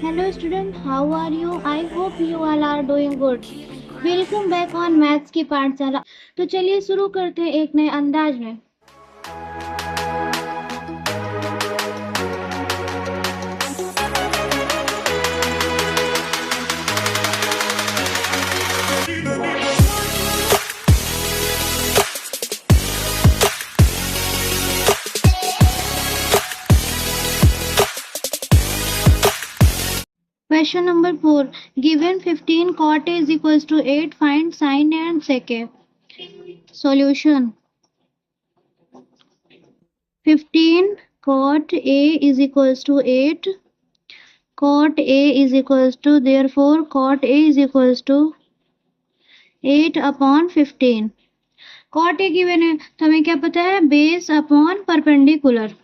Hello student, how are you? I hope you all are doing good. Welcome back on maths की पाठशाला। तो चलिए शुरू करते हैं एक नए अंदाज में। Question number 4. Given 15 cot A is equals to 8, find sin A and sec A. Solution. 15 cot A is equals to 8. Cot A is equals to, therefore cot A is equals to 8 upon 15. Cot a given है तो हमें क्या पता है, base upon perpendicular.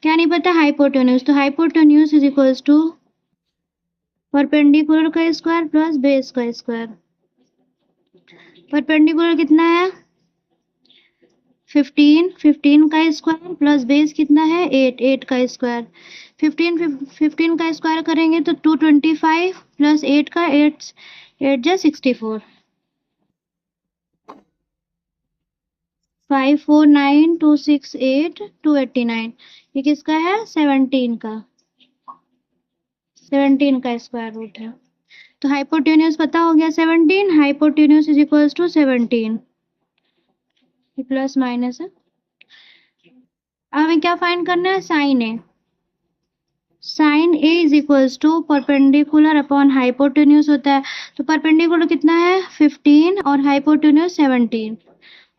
क्या नहीं पता, hypotenuse. तो hypotenuse is equals to perpendicular का स्क्वायर प्लस बेस का स्क्वायर। परपेंडिकुलर कितना है 15 का स्क्वायर प्लस बेस कितना है 8 का स्क्वायर। 15 का स्क्वायर करेंगे तो 225 प्लस 8 का 8 जा 64। 549 268 289। ये किसका है 17 का। 17 का स्क्वायर रूट है। तो हाइपोटेन्यूज पता हो गया 17। Hypotenuse is equals to 17। ये प्लस माइनस है। अब हमें क्या फाइंड करना है, sine A. Sine A is equals to perpendicular upon hypotenuse होता है। तो परपेंडिकुलर कितना है 15 और हाइपोटेन्यूज 17।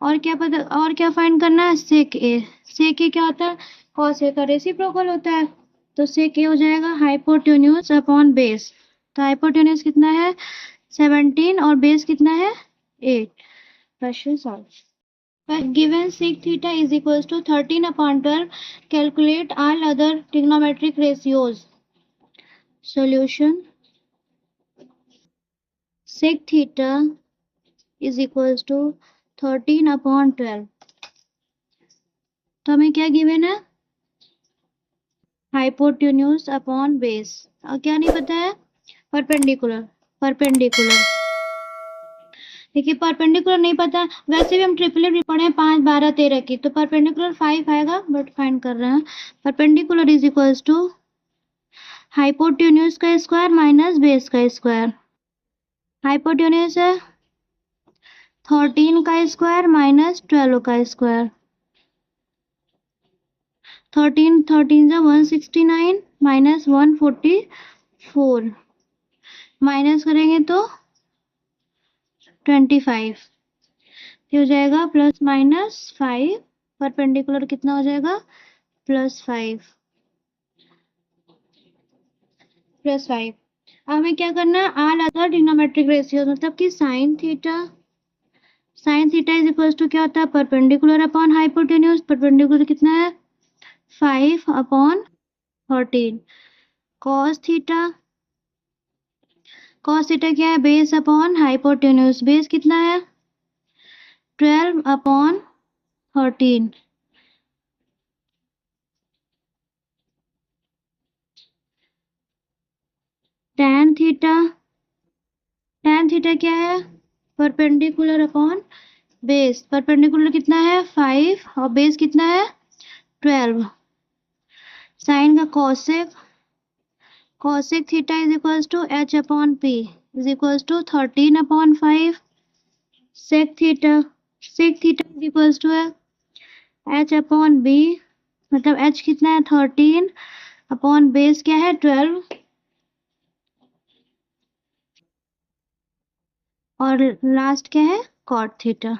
और क्या पता, और क्या फाइंड करना है, सेक ए। सेक ए क्या होता है, कॉस ए का रेसिप्रोकल होता है। तो सेक ए हो जाएगा हाइपोटेन्यूज अपॉन बेस। तो हाइपोटेन्यूज कितना है 17 और बेस कितना है 8। Question solve. Given sec theta is equals to 13 upon 12, calculate all other trigonometric ratios. Solution. Sec theta is equals to 13 upon 12। तो हमें क्या गिवन है, हाइपोटेन्यूज अपॉन बेस। और क्या नहीं पता है, परपेंडिकुलर। परपेंडिकुलर देखिए, परपेंडिकुलर नहीं पता। वैसे भी हम ट्रिपलेट भी पढ़े 5 12 13 की, तो परपेंडिकुलर 5 आएगा, बट फाइंड कर रहे हैं। Perpendicular is equals to hypotenuse का स्क्वायर माइनस बेस का स्क्वायर। हाइपोटेन्यूज है 13 का स्क्वायर माइनस 12 का स्क्वायर। 13 जा 169 माइनस 144, माइनस करेंगे तो 25। ये हो जाएगा प्लस माइनस 5। परपेंडिकुलर कितना हो जाएगा +5 +5। अब हमें क्या करना है, ऑल अदर ट्रिग्नोमेट्रिक रेशियोज, मतलब कि sine theta is equals to क्या होता है, परपेंडिकुलर अपॉन हाइपोटेन्यूज। परपेंडिकुलर कितना है 5 अपॉन 13। कॉस थीटा क्या है, बेस अपॉन हाइपोटेन्यूज। बेस कितना है 12 अपॉन 13। tan थीटा क्या है, परपेंडिकुलर अपॉन बेस। परपेंडिकुलर कितना है 5 और बेस कितना है 12। साइन का cosec theta is equals to h upon p is equals to 13 upon 5। Sec theta is equals to है h अपॉन b, मतलब h कितना है 13 अपॉन बेस क्या है 12, और लास्ट क्या है कॉट थीटा।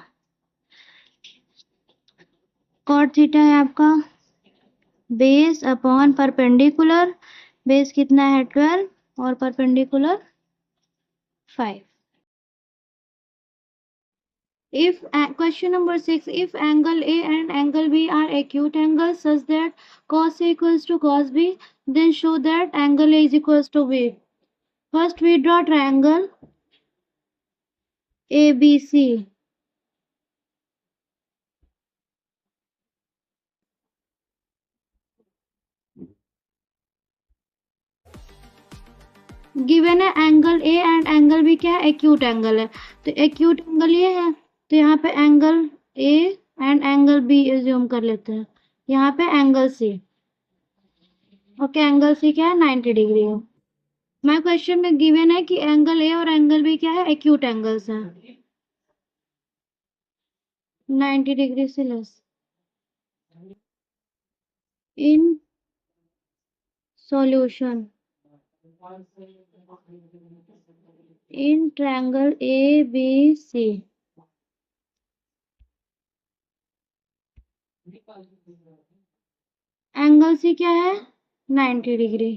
कॉट थीटा है आपका बेस अपॉन परपेंडिकुलर। बेस कितना है 12 और perpendicular 5। If question number 6, if angle A and angle B are acute angles such that cos A equals to cos B, then show that angle A is equals to B. First we draw triangle ABC. Given है angle A and angle B क्या है, acute angle है, तो acute angle ये है, तो यहाँ पे angle A and angle B assume कर लेते हैं, यहाँ पे angle C, okay angle C क्या है 90 डिग्री है। मैं क्वेश्चन में गिवन है कि एंगल ए और एंगल बी क्या है, एक्यूट एंगल्स हैं, 90 डिग्री से less. In solution in triangle A B C, angle C क्या है 90 डिग्री,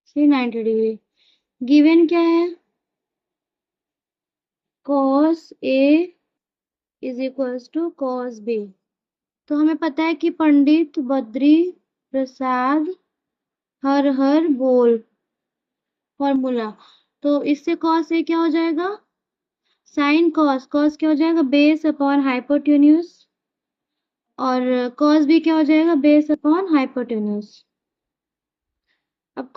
सी 90 डिग्री, गिवन क्या है cos A is equals to cos B। तो हमें पता है कि पंडित बद्री प्रसाद हर हर बोल फॉर्मूला, तो इससे cos A क्या हो जाएगा, साइन cos, cos क्या हो जाएगा बेस अपॉन हाइपोटेन्यूज, और cos B क्या हो जाएगा बेस अपॉन हाइपोटेन्यूज। अब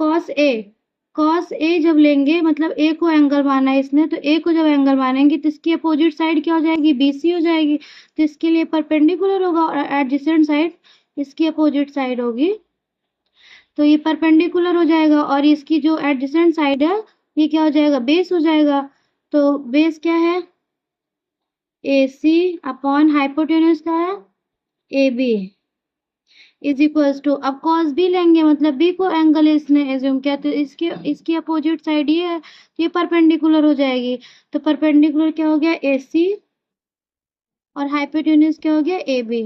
cos A जब लेंगे मतलब A को एंगल माना है इसने, तो A को जब एंगल मानेंगे तो इसकी अपोजिट साइड क्या हो जाएगी, BC हो जाएगी, तो इसके लिए परपेंडिकुलर होगा, और एडजेसेंट साइड इसकी अपोजिट साइड होगी, तो ये परपेंडिकुलर हो जाएगा, और इसकी जो एडजेसेंट साइड है ये क्या हो जाएगा बेस हो जाएगा, तो बेस क्या है AC अपॉन हाइपोटेन्यूज क्या है AB इज इक्वल्स टू, अब cos B लेंगे मतलब B को एंगल इसने एज्यूम किया, तो इसकी अपोजिट साइड ये है, तो ये परपेंडिकुलर हो जाएगी, तो परपेंडिकुलर क्या हो गया AC और हाइपोटेन्यूज क्या हो गया AB,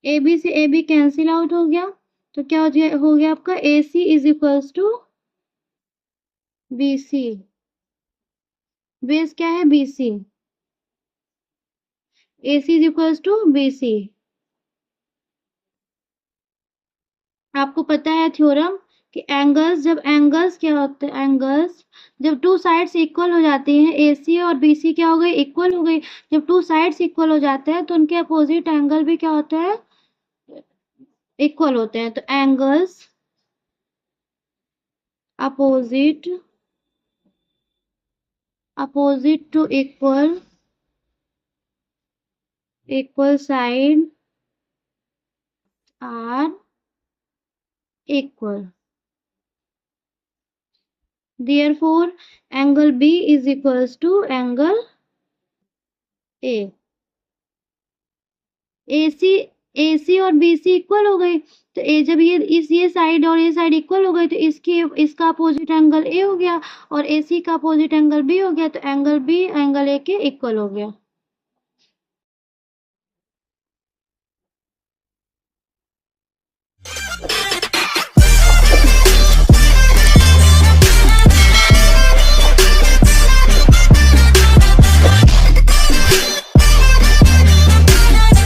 AB से AB कैंसिल आउट हो गया, तो क्या हो गया आपका AC is equals to BC, base क्या है BC, AC is equals to BC। आपको पता है थ्योरम कि एंगल्स क्या होते हैं, एंगल्स जब टू साइड्स इक्वल हो जाती हैं, AC और BC क्या हो गई इक्वल हो गई, जब टू साइड्स इक्वल हो जाते हैं तो उनके अपोजिट एंगल भी क्या होता है इक्वल होते हैं, तो angles opposite opposite to equal side are equal, therefore angle B is equals to angle A। AC और BC इक्वल हो गई, तो ए जब ये साइड और ये साइड इक्वल हो गई, तो इसका अपोजिट एंगल A हो गया और AC का अपोजिट एंगल B हो गया, तो एंगल B एंगल A के इक्वल हो गया।